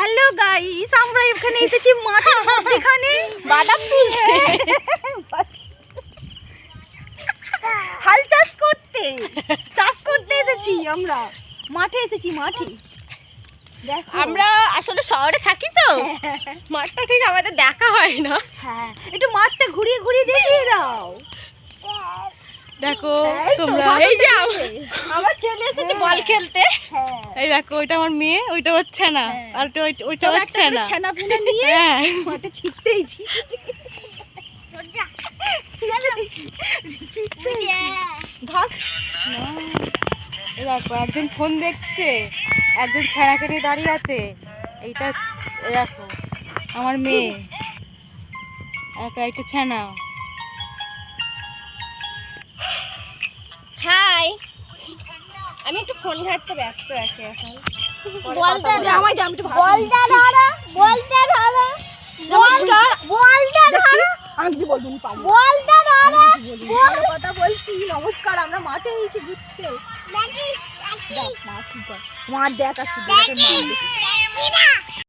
Hello guys, আমরা এখানে এসেছি মাঠের মধ্যখানে বাদাম তুলতে, হাল চাষ করতে এসেছি। আমরা মাঠে এসেছি, মাঠে। আমরা আসলে শহরে থাকি তো মাঠটা ঠিক আমাদের দেখা হয় না। হ্যাঁ, একটু মাঠটা ঘুরিয়ে ঘুরিয়ে দেখিয়ে দাও। দেখো এই তো, তোমরা, ভালো এই যে তো আমার ছেলে এসেছে বল খেলতে। হ্যাঁ, এই দেখো ওইটা আমার মেয়ে, ওইটা হচ্ছে না, হ্যাঁ। আর ওইটা হচ্ছে না। ছানা পুনা নিয়ে হ্যাঁ মাঠে ছিটতেইছি। ঘাস এই দেখো একজন ফোন দেখছে, একজন ছানাকে নিয়ে দাঁড়িয়ে আছে। এইটা এই দেখো আমার মেয়ে, একা একটা ছানা। হাই, আমি একটু ফোন ঘাটতে ব্যস্ত আছি এখন। বলটা আমায় দে, আমি একটু ভাষণ দিই। বলটা ধরো নমস্কার। বলটা দেখছিস, আমি কিছু বলবো না, পারবো না। বলটা ধরো আমি কিছু বলবো না। ভালো কথা বলছি। নমস্কার, আমরা মাঠে এসেছি ঘুরতে। দেখ, মা কি করে। মাঠ দেখ, আর শুধু মাঠ দেখি।